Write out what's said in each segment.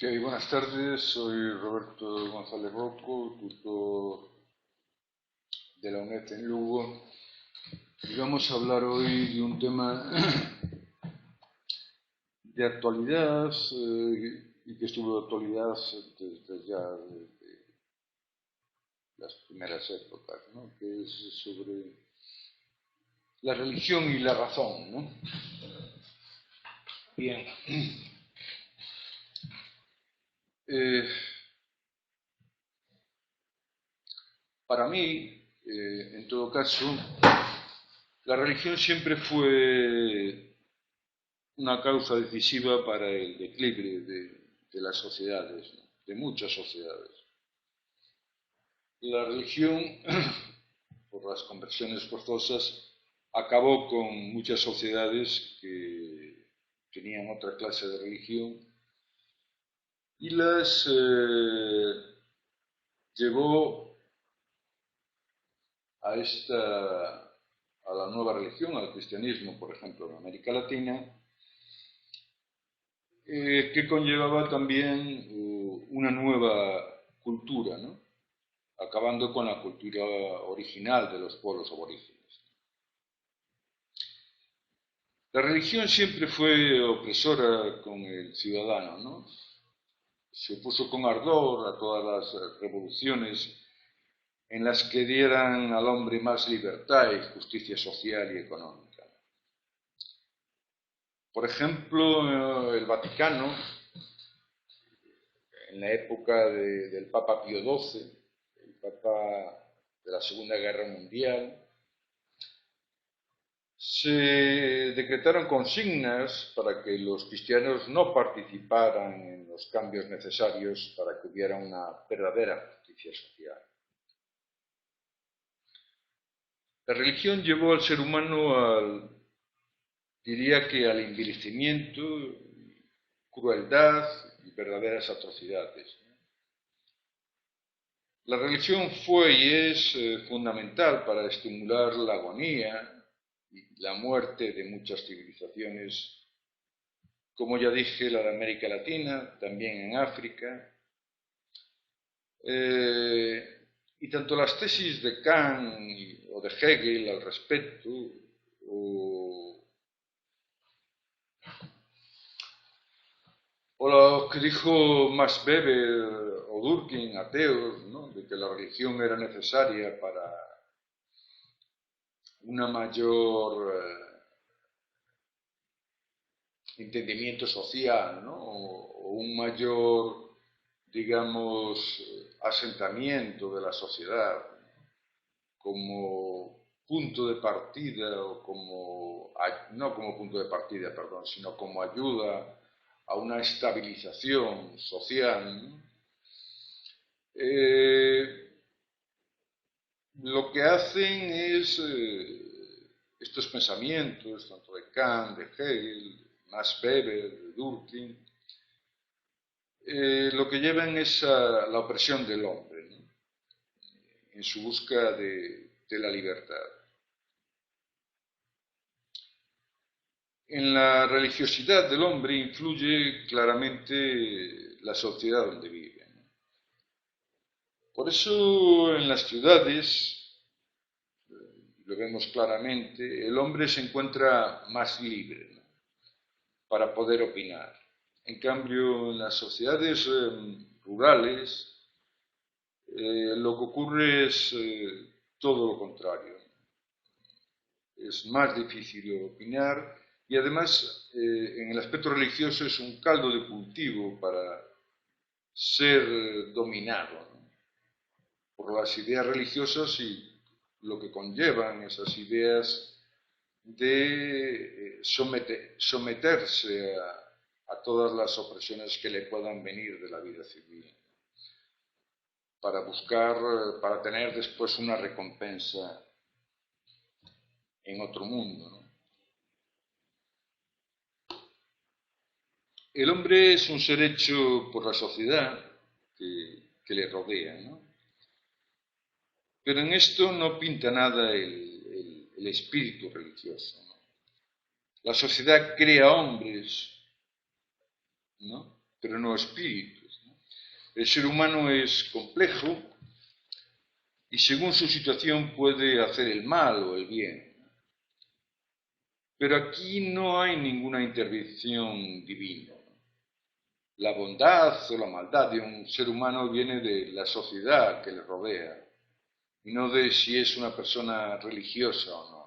Buenas tardes, soy Roberto González Rocco, tutor de la UNED en Lugo, y vamos a hablar hoy de un tema de actualidad y que estuvo de actualidad desde ya desde las primeras épocas, ¿no? Que es sobre la religión y la razón, ¿no? Bien. Eh, para mí, en todo caso, la religión siempre fue una causa decisiva para el declive de las sociedades, ¿no? De muchas sociedades. La religión, por las conversiones forzosas, acabó con muchas sociedades que tenían otra clase de religión y las llevó a la nueva religión, al cristianismo, por ejemplo, en América Latina, que conllevaba también una nueva cultura, ¿no? Acabando con la cultura original de los pueblos aborígenes. La religión siempre fue opresora con el ciudadano, ¿no? Se opuso con ardor a todas las revoluciones en las que dieran al hombre más libertad y justicia social y económica. Por ejemplo, el Vaticano, en la época del Papa Pío XII, el Papa de la Segunda Guerra Mundial, se decretaron consignas para que los cristianos no participaran en los cambios necesarios para que hubiera una verdadera justicia social. La religión llevó al ser humano diría que al envilecimiento, crueldad y verdaderas atrocidades. La religión fue y es fundamental para estimular la agonía y la muerte de muchas civilizaciones, como ya dije, la de América Latina, también en África. Y tanto las tesis de Kant o de Hegel al respecto, o lo que dijo Max Weber o Durkheim, ateos, ¿no? De que la religión era necesaria para una mayor entendimiento social, ¿no? O un mayor, digamos, asentamiento de la sociedad como punto de partida o como, no como punto de partida, perdón, sino como ayuda a una estabilización social, ¿no? Lo que hacen es estos pensamientos, tanto de Kant, de Hegel, Max Weber, de Durkheim, lo que llevan es a la opresión del hombre, ¿no? En su búsqueda de la libertad. En la religiosidad del hombre influye claramente la sociedad donde vive, ¿no? Por eso en las ciudades, lo vemos claramente, el hombre se encuentra más libre, ¿no? Para poder opinar. En cambio, en las sociedades rurales, lo que ocurre es todo lo contrario. Es más difícil opinar y además en el aspecto religioso es un caldo de cultivo para ser dominado, ¿no? Por las ideas religiosas y lo que conllevan esas ideas de someterse a todas las opresiones que le puedan venir de la vida civil, para buscar, para tener después una recompensa en otro mundo, ¿no? El hombre es un ser hecho por la sociedad que le rodea, ¿no? Pero en esto no pinta nada el espíritu religioso, ¿no? La sociedad crea hombres, ¿no? pero no espíritus, ¿no? El ser humano es complejo y según su situación puede hacer el mal o el bien. Pero aquí no hay ninguna intervención divina. La bondad o la maldad de un ser humano viene de la sociedad que le rodea y no de si es una persona religiosa o no.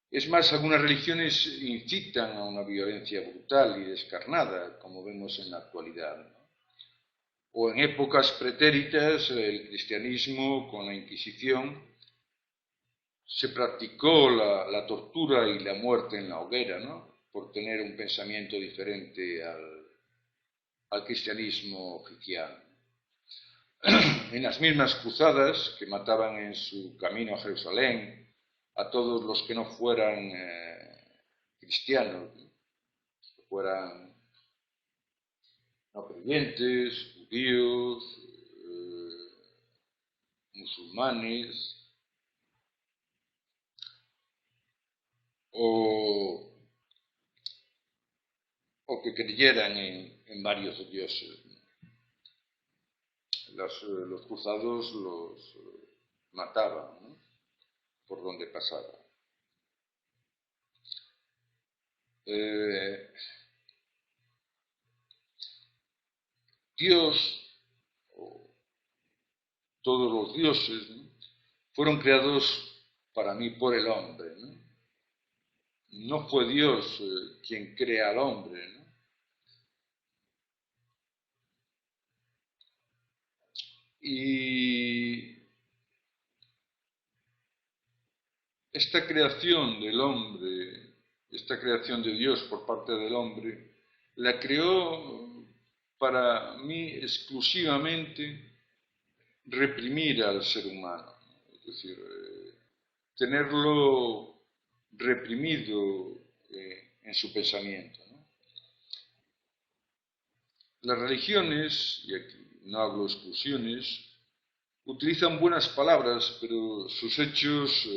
Es más, algunas religiones incitan a una violencia brutal y descarnada, como vemos en la actualidad, ¿no? O en épocas pretéritas, el cristianismo con la Inquisición se practicó la tortura y la muerte en la hoguera, ¿no? Por tener un pensamiento diferente al cristianismo oficial. En las mismas cruzadas que mataban en su camino a Jerusalén a todos los que no fueran cristianos, ¿no? Que fueran no creyentes, judíos, musulmanes o, o que creyeran en varios dioses, ¿no? Los cruzados los mataban, ¿no? Por donde pasaba. Dios, o todos los dioses, ¿no? Fueron creados para mí por el hombre, ¿no? No fue Dios quien crea al hombre, ¿no? Y esta creación del hombre, esta creación de Dios por parte del hombre, la creó para mí exclusivamente reprimir al ser humano, ¿no? Es decir, tenerlo reprimido en su pensamiento, ¿no? Las religiones, y aquí no hablo exclusiones, utilizan buenas palabras, pero sus hechos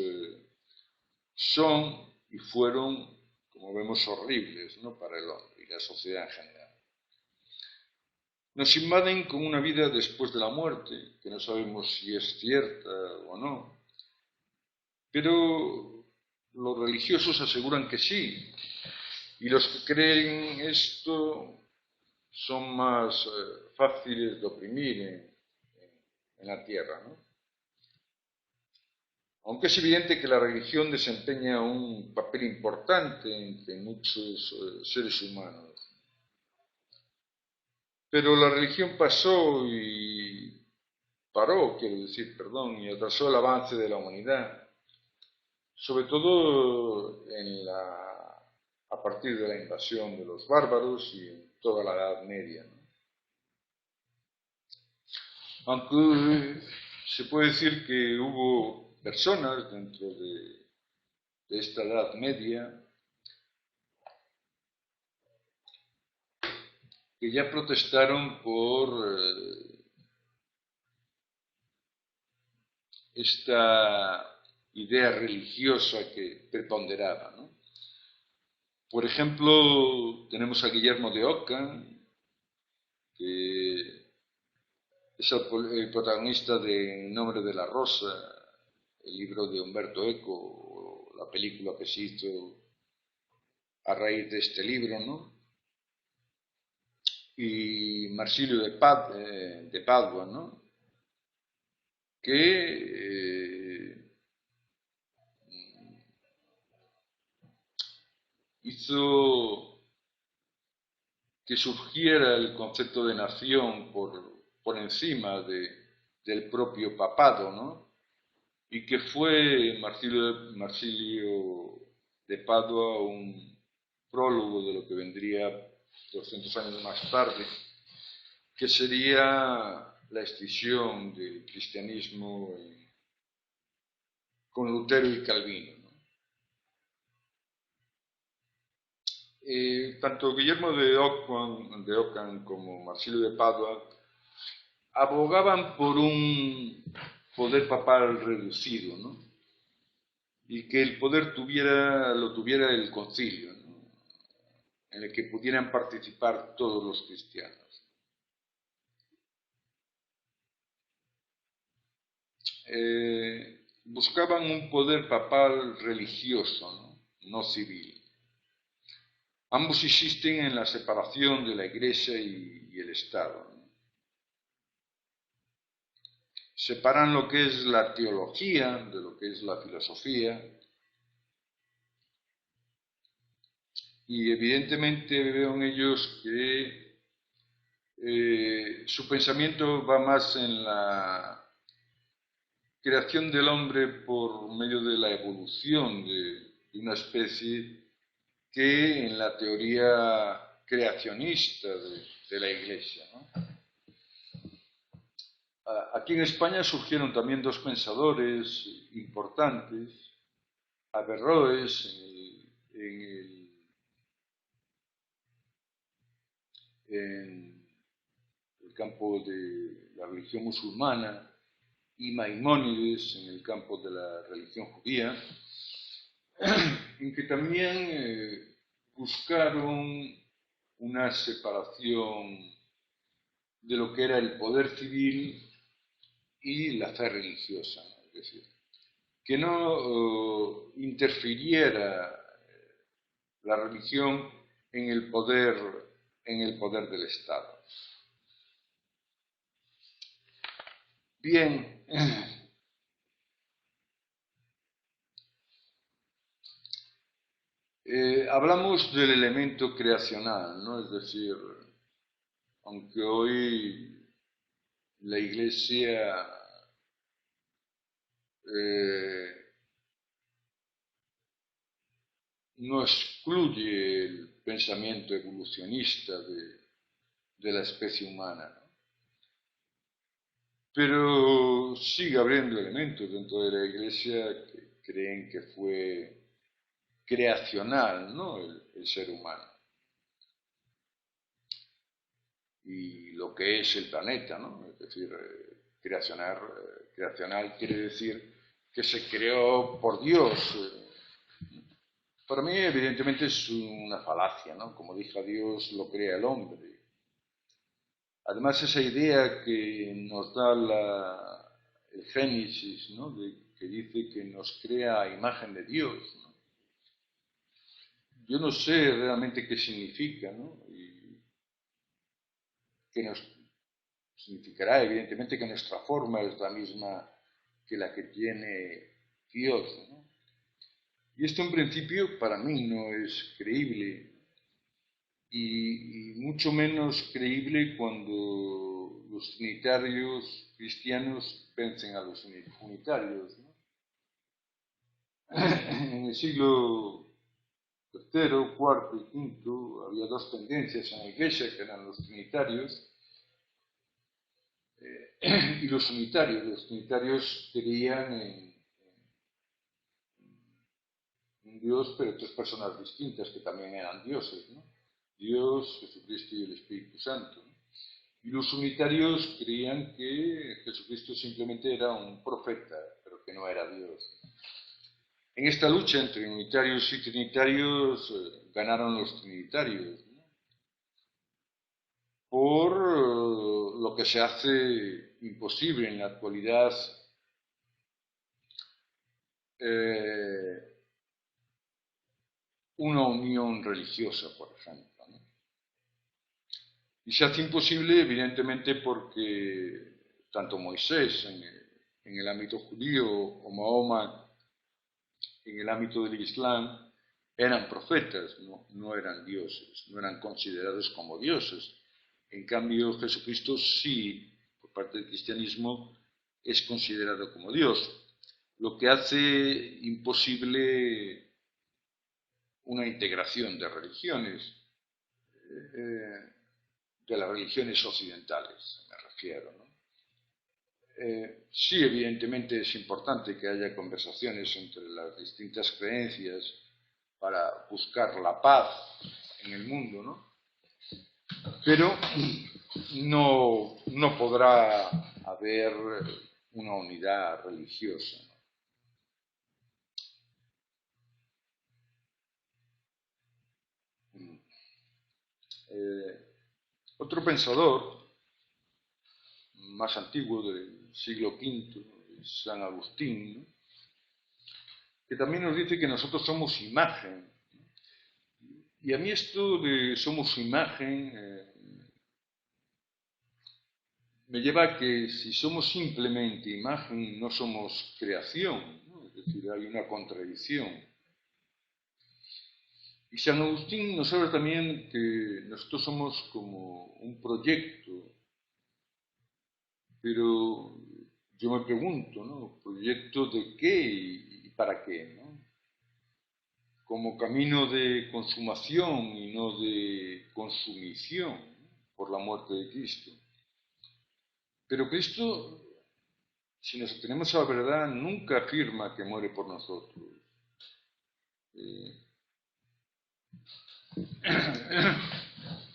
son y fueron, como vemos, horribles, ¿no? Para el hombre y la sociedad en general. Nos invaden con una vida después de la muerte, que no sabemos si es cierta o no, pero los religiosos aseguran que sí, y los que creen esto son más fáciles de oprimir en la tierra, ¿no? Aunque es evidente que la religión desempeña un papel importante entre muchos seres humanos. Pero la religión pasó y paró, quiero decir, perdón, y atrasó el avance de la humanidad, sobre todo a partir de la invasión de los bárbaros y en toda la Edad Media, ¿no? Aunque se puede decir que hubo personas dentro de esta Edad Media que ya protestaron por esta idea religiosa que preponderaba, ¿no? Por ejemplo, tenemos a Guillermo de Ockham, que es el protagonista de En nombre de la rosa, el libro de Umberto Eco, o la película que se hizo a raíz de este libro, ¿no? Y Marsilio de Padua, ¿no? Que hizo que surgiera el concepto de nación por encima del propio papado, ¿no? Y que fue Marsilio de Padua un prólogo de lo que vendría 200 años más tarde, que sería la escisión del cristianismo con Lutero y Calvino, ¿no? Tanto Guillermo de Ockham como Marsilio de Padua abogaban por un poder papal reducido, ¿no? Y que el poder lo tuviera el concilio, ¿no? en el que pudieran participar todos los cristianos. Buscaban un poder papal religioso, no civil. Ambos insisten en la separación de la Iglesia y el Estado. Separan lo que es la teología de lo que es la filosofía. Y evidentemente veo en ellos que su pensamiento va más en la creación del hombre por medio de la evolución de una especie que en la teoría creacionista de la Iglesia, ¿no? Aquí en España surgieron también dos pensadores importantes, Averroes en el campo de la religión musulmana y Maimónides en el campo de la religión judía, en que también buscaron una separación de lo que era el poder civil y la fe religiosa, ¿no? Es decir, que no interfiriera la religión en el poder del Estado. Bien, hablamos del elemento creacional, ¿no? Es decir, aunque hoy la Iglesia no excluye el pensamiento evolucionista de la especie humana, ¿no? Pero sigue habiendo elementos dentro de la Iglesia que creen que fue creacional, ¿no? el ser humano. Y lo que es el planeta, ¿no? Es decir, creacional quiere decir que se creó por Dios. Para mí, evidentemente, es una falacia, ¿no? Como dijo Dios, lo crea el hombre. Además, esa idea que nos da el Génesis, ¿no? Que dice que nos crea a imagen de Dios, ¿no? Yo no sé realmente qué significa, ¿no? Y que significará, evidentemente, que nuestra forma es la misma que la que tiene Dios, ¿no? Y esto, en principio, para mí no es creíble. Y mucho menos creíble cuando los trinitarios cristianos vencen a los unitarios, ¿no? En el siglo III, IV y V había dos tendencias en la Iglesia, que eran los trinitarios y los unitarios. Los trinitarios creían en un Dios, pero tres personas distintas que también eran dioses, ¿no? Dios, Jesucristo y el Espíritu Santo, ¿no? Y los unitarios creían que Jesucristo simplemente era un profeta, pero que no era Dios. En esta lucha entre unitarios y trinitarios ganaron los trinitarios, ¿no? Por lo que se hace imposible en la actualidad una unión religiosa, por ejemplo, ¿no? Y se hace imposible, evidentemente, porque tanto Moisés en el ámbito judío o Mahoma en el ámbito del Islam eran profetas, no eran dioses, no eran considerados como dioses. En cambio, Jesucristo sí, por parte del cristianismo, es considerado como Dios, lo que hace imposible una integración de religiones, de las religiones occidentales, me refiero, ¿no? Sí, evidentemente es importante que haya conversaciones entre las distintas creencias para buscar la paz en el mundo, ¿no? Pero no podrá haber una unidad religiosa, ¿no? Otro pensador más antiguo del siglo V, San Agustín, ¿no?, que también nos dice que nosotros somos imagen. Y a mí esto de somos imagen me lleva a que si somos simplemente imagen, no somos creación, ¿no? Es decir, hay una contradicción. Y San Agustín nos habla también que nosotros somos como un proyecto, pero yo me pregunto, ¿no? ¿Proyecto de qué y para qué, ¿no? Como camino de consumación y no de consumición, ¿no?, por la muerte de Cristo. Pero Cristo, si nos atenemos a la verdad, nunca afirma que muere por nosotros. Eh,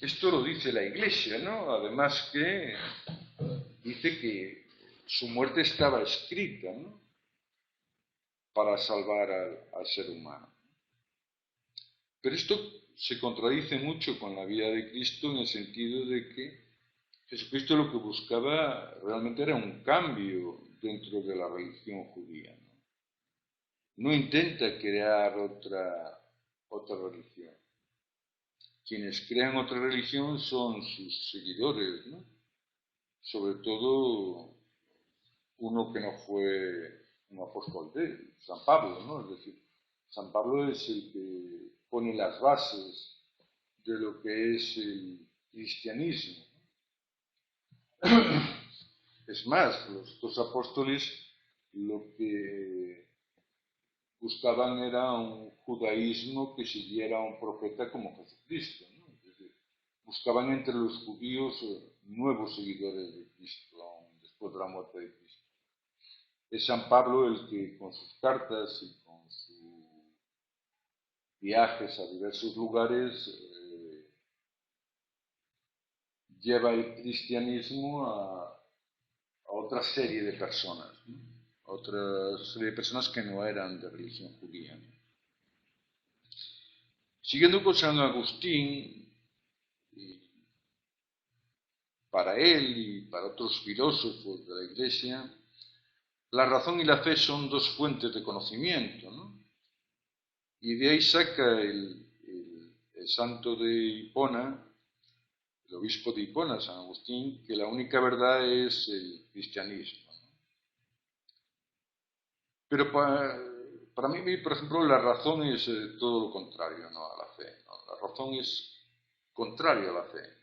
Esto lo dice la Iglesia, ¿no? Además que dice que su muerte estaba escrita, ¿no?, para salvar al ser humano. Pero esto se contradice mucho con la vida de Cristo en el sentido de que Jesucristo lo que buscaba realmente era un cambio dentro de la religión judía. No intenta crear otra religión. Quienes crean otra religión son sus seguidores, ¿no? Sobre todo uno que no fue un apóstol de él, San Pablo, ¿no? Es decir, San Pablo es el que pone las bases de lo que es el cristianismo. Es más, los dos apóstoles lo que buscaban era un judaísmo que siguiera a un profeta como Jesucristo, ¿no? Es decir, buscaban entre los judíos nuevos seguidores de Cristo, aún después de la muerte de Cristo. Es San Pablo el que con sus cartas y con sus viajes a diversos lugares lleva el cristianismo a otra serie de personas, ¿no?, a otra serie de personas que no eran de religión judía, ¿no? Siguiendo con San Agustín, para él y para otros filósofos de la Iglesia, la razón y la fe son dos fuentes de conocimiento, ¿no? Y de ahí saca el santo de Hipona, el obispo de Hipona, San Agustín, que la única verdad es el cristianismo, ¿no? Pero para mí, por ejemplo, la razón es todo lo contrario, ¿no?, a la fe, ¿no? La razón es contrario a la fe.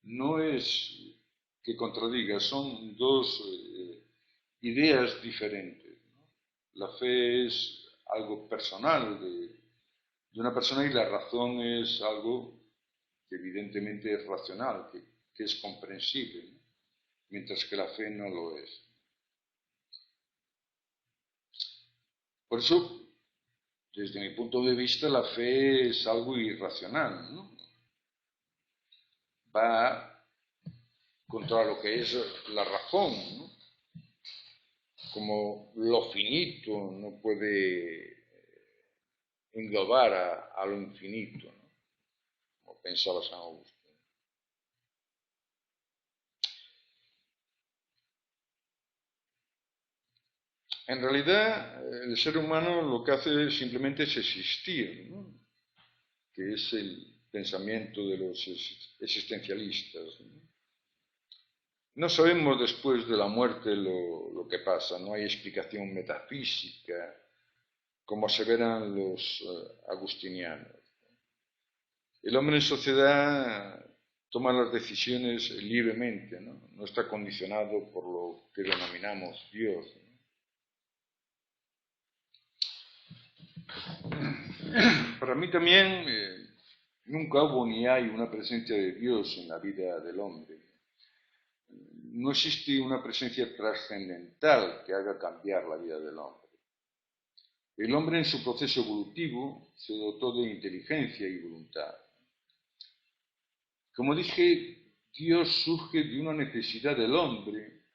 No es que contradiga, son dos ideas diferentes, ¿no? La fe es algo personal de una persona y la razón es algo que evidentemente es racional, que es comprensible, ¿no?, mientras que la fe no lo es. Por eso, desde mi punto de vista, la fe es algo irracional, ¿no? Va contra lo que es la razón, ¿no? Como lo finito no puede englobar a lo infinito, ¿no?, como pensaba San Agustín. En realidad, el ser humano lo que hace simplemente es existir, ¿no?, que es el pensamiento de los existencialistas, ¿no? No sabemos después de la muerte lo que pasa, no hay explicación metafísica, como aseveran los agustinianos. El hombre en sociedad toma las decisiones libremente, ¿no? No está condicionado por lo que denominamos Dios, ¿no? Para mí también nunca hubo ni hay una presencia de Dios en la vida del hombre. No existe una presencia trascendental que haga cambiar la vida del hombre. El hombre en su proceso evolutivo se dotó de inteligencia y voluntad. Como dije, Dios surge de una necesidad del hombre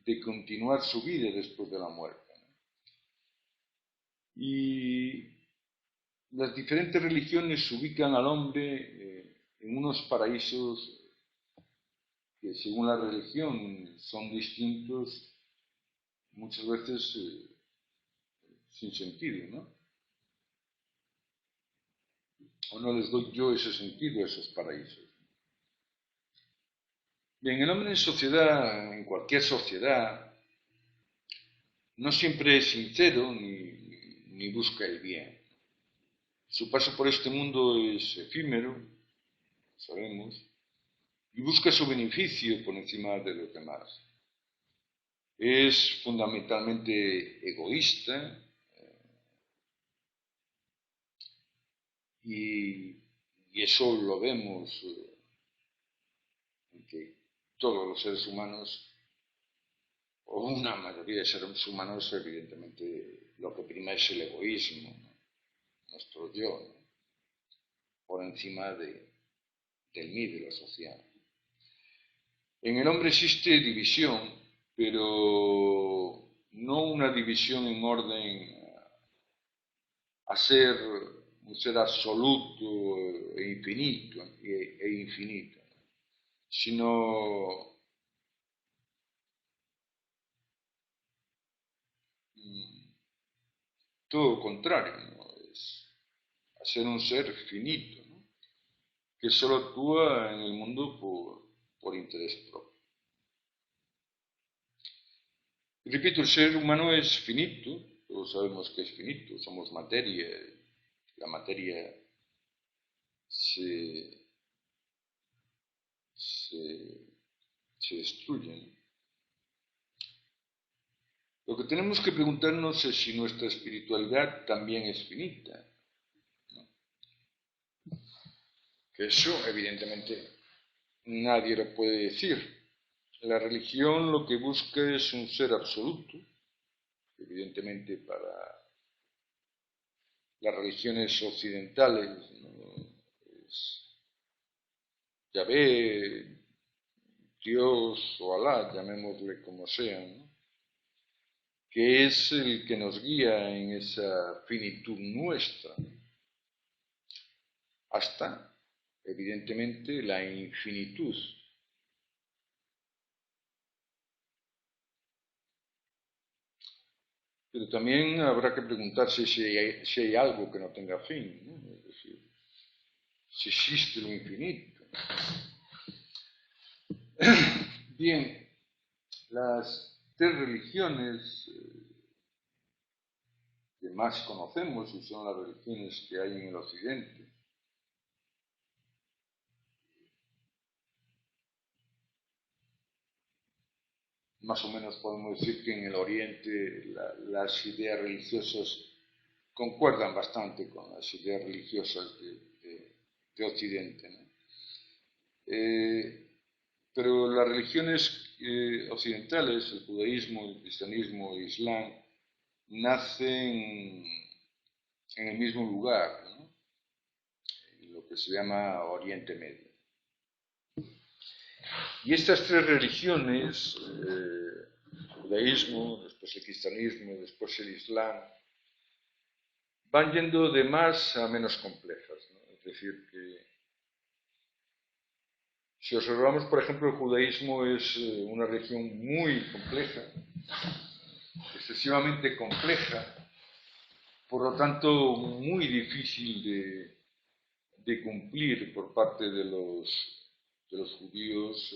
de continuar su vida después de la muerte. Y las diferentes religiones ubican al hombre en unos paraísos que según la religión son distintos, muchas veces sin sentido, ¿no? O no les doy yo ese sentido a esos paraísos. Bien, el hombre en sociedad, en cualquier sociedad, no siempre es sincero ni busca el bien. Su paso por este mundo es efímero, sabemos, y busca su beneficio por encima de los demás. Es fundamentalmente egoísta y eso lo vemos en que todos los seres humanos, o una mayoría de seres humanos, evidentemente lo que prima es el egoísmo, ¿no? Nuestro yo, ¿no? Por encima del mí, de la sociedad. En el hombre existe división, pero no una división en orden a ser un ser absoluto e infinito, sino todo lo contrario, ¿no? Es a ser un ser finito, ¿no? Que solo actúa en el mundo por interés propio. Y repito, el ser humano es finito, todos sabemos que es finito, somos materia, la materia se, se, se destruye, ¿no? Lo que tenemos que preguntarnos es si nuestra espiritualidad también es finita, ¿no? Que eso, evidentemente, nadie lo puede decir. La religión lo que busca es un ser absoluto, evidentemente para las religiones occidentales, ¿no? Es Yahvé, Dios o Alá, llamémosle como sea, ¿no? Que es el que nos guía en esa finitud nuestra, hasta, evidentemente, la infinitud. Pero también habrá que preguntarse si hay algo que no tenga fin, ¿no? Es decir, si existe lo infinito. Bien, las tres religiones que más conocemos y son las religiones que hay en el Occidente, más o menos podemos decir que en el Oriente las ideas religiosas concuerdan bastante con las ideas religiosas de Occidente, ¿no? Pero las religiones occidentales, el judaísmo, el cristianismo, el islam, nacen en el mismo lugar, ¿no? En lo que se llama Oriente Medio. Y estas tres religiones, el judaísmo, después el cristianismo, después el islam, van yendo de más a menos complejas, ¿no? Es decir, que si observamos, por ejemplo, el judaísmo es una religión muy compleja, excesivamente compleja, por lo tanto muy difícil de cumplir por parte de los judíos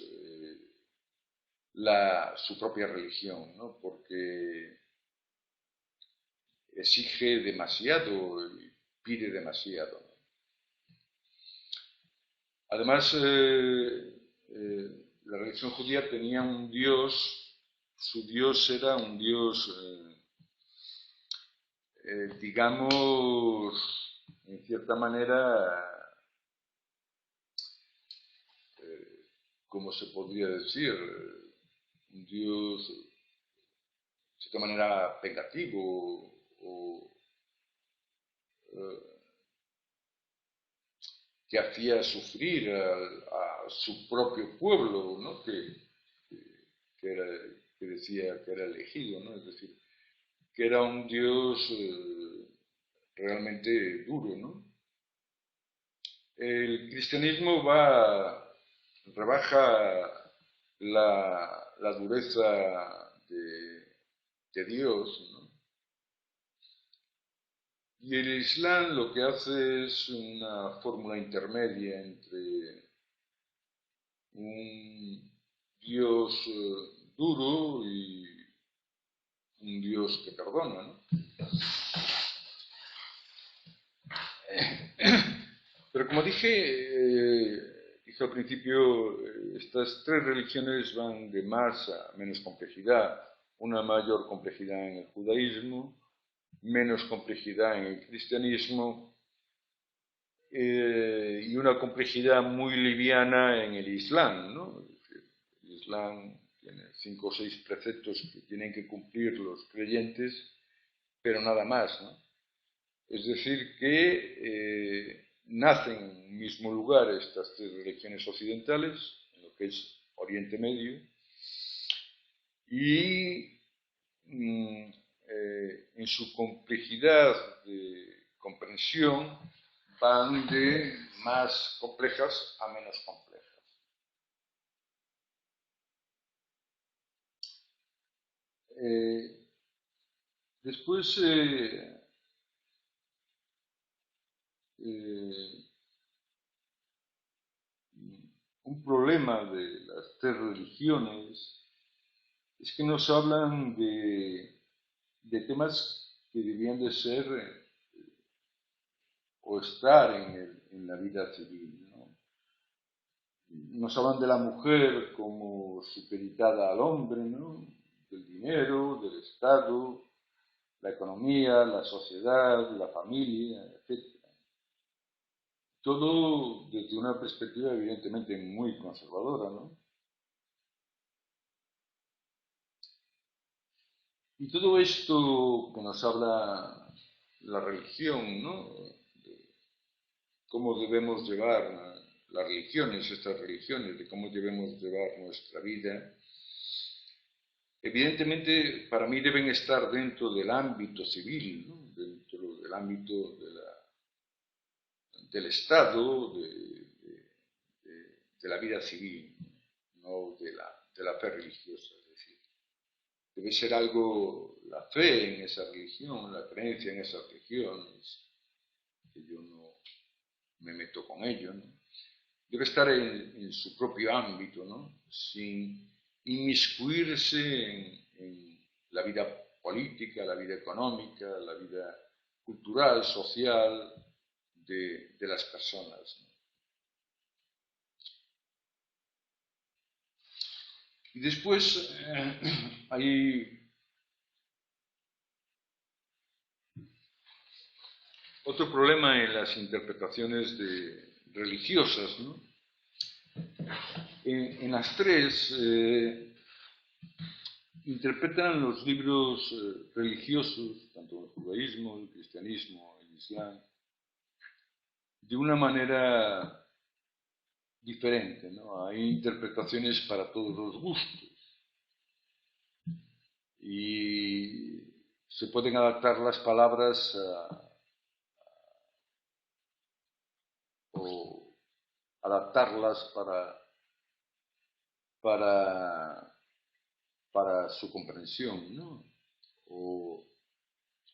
su propia religión, ¿no? Porque exige demasiado y pide demasiado, ¿no? Además, la religión judía tenía un dios, su dios era un dios, digamos, en cierta manera, ¿cómo se podría decir? Un dios, de cierta manera, vengativo o eh, que hacía sufrir a su propio pueblo, ¿no? Que, era, que decía que era elegido, ¿no? Es decir, que era un Dios realmente duro, ¿no? el cristianismo rebaja la dureza de Dios, ¿no? Y el Islam lo que hace es una fórmula intermedia entre un Dios duro y un Dios que perdona, ¿no? Pero como dije al principio, estas tres religiones van de más a menos complejidad. Una mayor complejidad en el judaísmo, menos complejidad en el cristianismo y una complejidad muy liviana en el Islam, ¿no? El Islam tiene 5 o 6 preceptos que tienen que cumplir los creyentes, pero nada más, ¿no? Es decir, que nacen en un mismo lugar estas tres religiones occidentales, en lo que es Oriente Medio, y en su complejidad de comprensión van de más complejas a menos complejas. Después, un problema de las tres religiones es que nos hablan de temas que debían de ser o estar en la vida civil, ¿no? Nos hablan de la mujer como supeditada al hombre, ¿no? Del dinero, del Estado, la economía, la sociedad, la familia, etc. Todo desde una perspectiva evidentemente muy conservadora, ¿no? Y todo esto que nos habla la religión, ¿no? De cómo debemos llevar las religiones, estas religiones, de cómo debemos llevar nuestra vida, evidentemente para mí deben estar dentro del ámbito civil, ¿no? Dentro del ámbito del Estado, de la vida civil, no de la fe religiosa. Es decir, debe ser algo, la fe en esa religión, la creencia en esa religión, que yo no me meto con ello, ¿no? Debe estar en su propio ámbito, ¿no? Sin inmiscuirse en la vida política, la vida económica, la vida cultural, social de las personas, ¿no? Y después hay otro problema en las interpretaciones religiosas, ¿no? En las tres interpretan los libros religiosos, tanto el judaísmo, el cristianismo, el islam, de una manera diferente, ¿no? Hay interpretaciones para todos los gustos y se pueden adaptar las palabras o adaptarlas para su comprensión, ¿no? O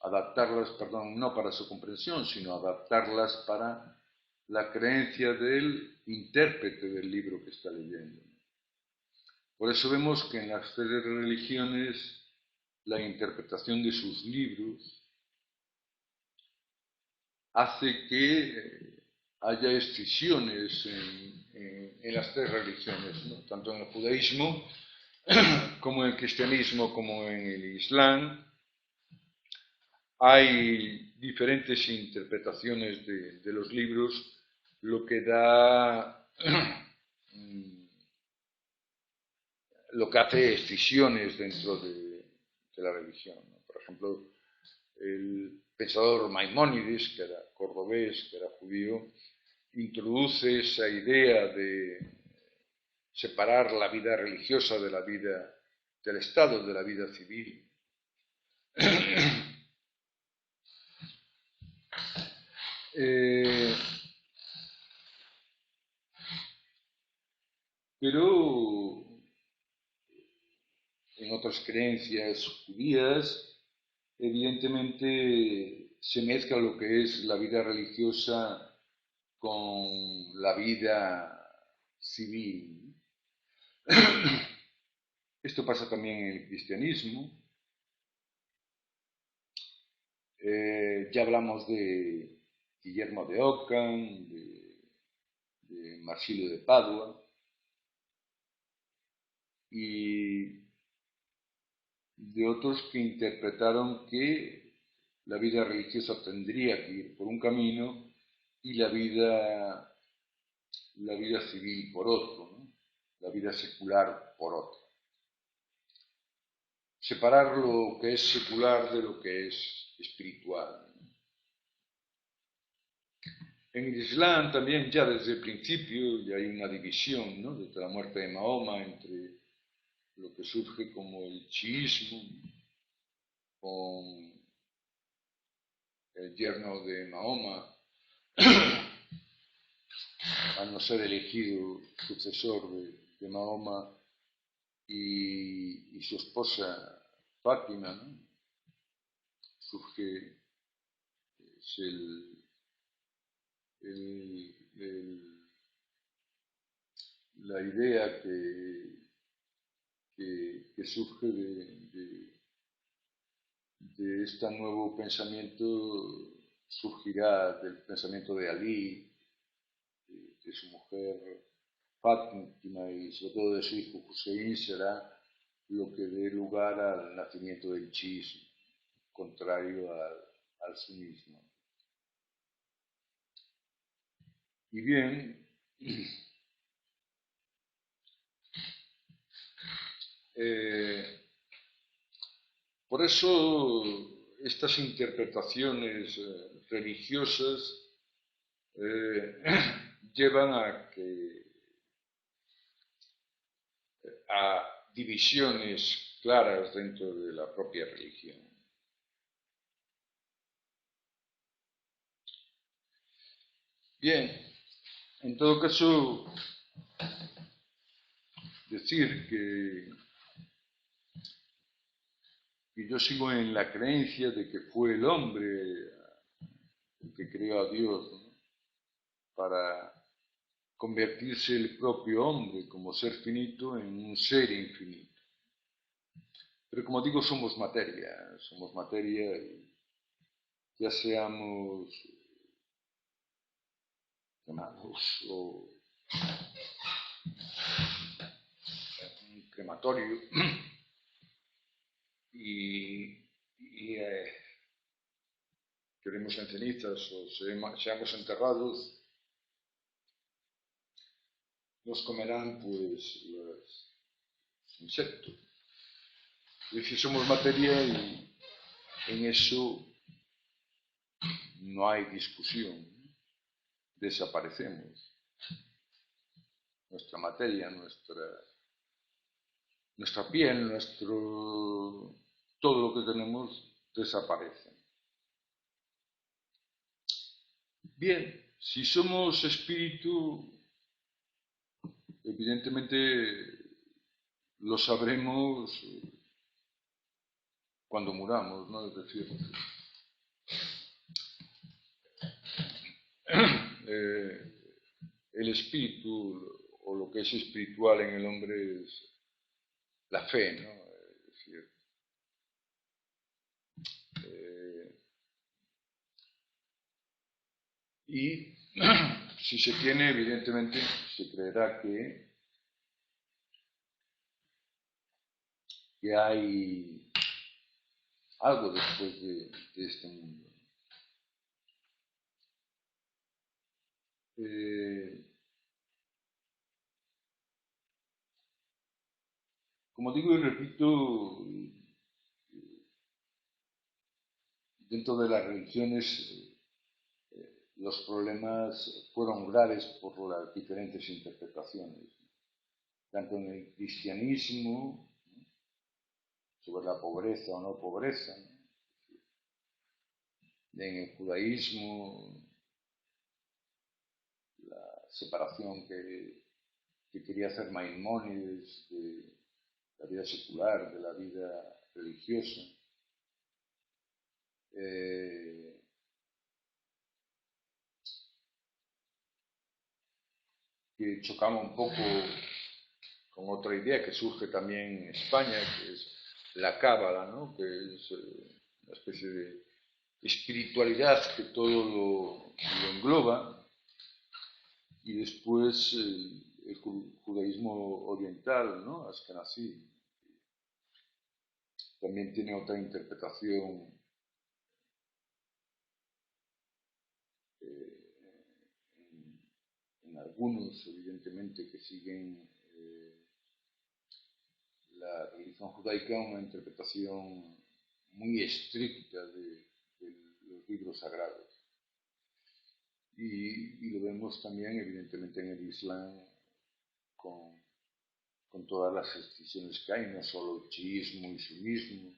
adaptarlas, perdón, no para su comprensión, sino adaptarlas para la creencia del intérprete del libro que está leyendo. Por eso vemos que en las tres religiones la interpretación de sus libros hace que haya escisiones en las tres religiones, ¿no? Tanto en el judaísmo como en el cristianismo como en el islam. Hay diferentes interpretaciones de los libros, lo que da, lo que hace escisiones dentro de la religión, ¿no? Por ejemplo, el pensador Maimónides, que era cordobés, que era judío, introduce esa idea de separar la vida religiosa de la vida del Estado, de la vida civil. pero en otras creencias judías, evidentemente se mezcla lo que es la vida religiosa con la vida civil. Esto pasa también en el cristianismo. Ya hablamos de Guillermo de Ockham, de Marsilio de Padua, y de otros que interpretaron que la vida religiosa tendría que ir por un camino y la vida civil por otro, ¿no? La vida secular por otro. Separar lo que es secular de lo que es espiritual. En el Islam también ya desde el principio ya hay una división, ¿no? Desde la muerte de Mahoma entre lo que surge como el chiismo con el yerno de Mahoma, al no ser elegido sucesor de Mahoma, y su esposa Fátima, ¿no? Surge es el, la idea que surge de este nuevo pensamiento, surgirá del pensamiento de Ali, de su mujer Fátima y sobre todo de su hijo Hussein, será lo que dé lugar al nacimiento del chiismo, contrario al sunismo. Y bien, por eso estas interpretaciones religiosas llevan a divisiones claras dentro de la propia religión. Bien, en todo caso, decir que yo sigo en la creencia de que fue el hombre el que creó a Dios, ¿no? Para convertirse el propio hombre como ser finito en un ser infinito. Pero como digo, somos materia y ya seamos quemados o un crematorio y quedemos en cenizas o seamos enterrados, nos comerán pues los insectos. Es decir, somos materia y en eso no hay discusión. Desaparecemos. Nuestra materia, nuestra piel, todo lo que tenemos desaparece. Bien, si somos espíritu, evidentemente lo sabremos cuando muramos, ¿no? Es decir, el espíritu o lo que es espiritual en el hombre es la fe, ¿no? Es decir, y si se tiene, evidentemente, se creerá que hay algo después de este mundo. Como digo y repito, dentro de las religiones los problemas fueron graves por las diferentes interpretaciones, tanto en el cristianismo, sobre la pobreza o no pobreza, en el judaísmo, la separación que que quería hacer Maimónides de la vida secular, de la vida religiosa, que chocaba un poco con otra idea que surge también en España, que es la cábala, ¿no? Que es una especie de espiritualidad que todo lo engloba, y después el judaísmo oriental, ¿no? Askenazí, también tiene otra interpretación en algunos, evidentemente, que siguen la religión judaica, una interpretación muy estricta de los libros sagrados. Y lo vemos también, evidentemente, en el Islam con, con todas las excisiones que hay, no solo el chiismo y sunismo,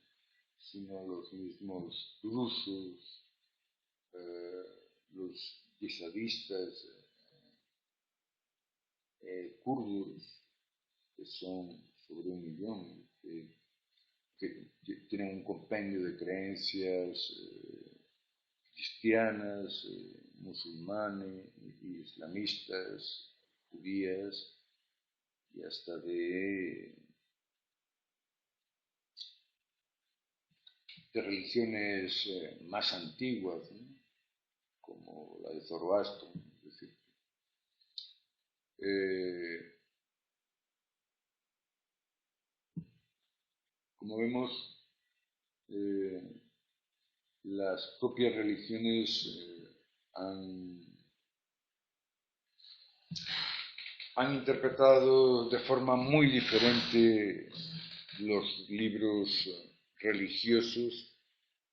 sino los mismos drusos, los yihadistas kurdos, que son sobre 1 millón, que tienen un compendio de creencias cristianas, musulmanes, islamistas, judías y hasta de religiones más antiguas, ¿no? Como la de Zoroastro. Es decir, eh, como vemos, eh, las propias religiones han interpretado de forma muy diferente los libros religiosos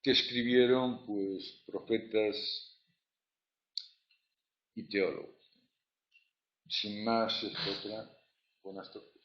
que escribieron pues profetas y teólogos. Sin más, es otra. Buenas tardes.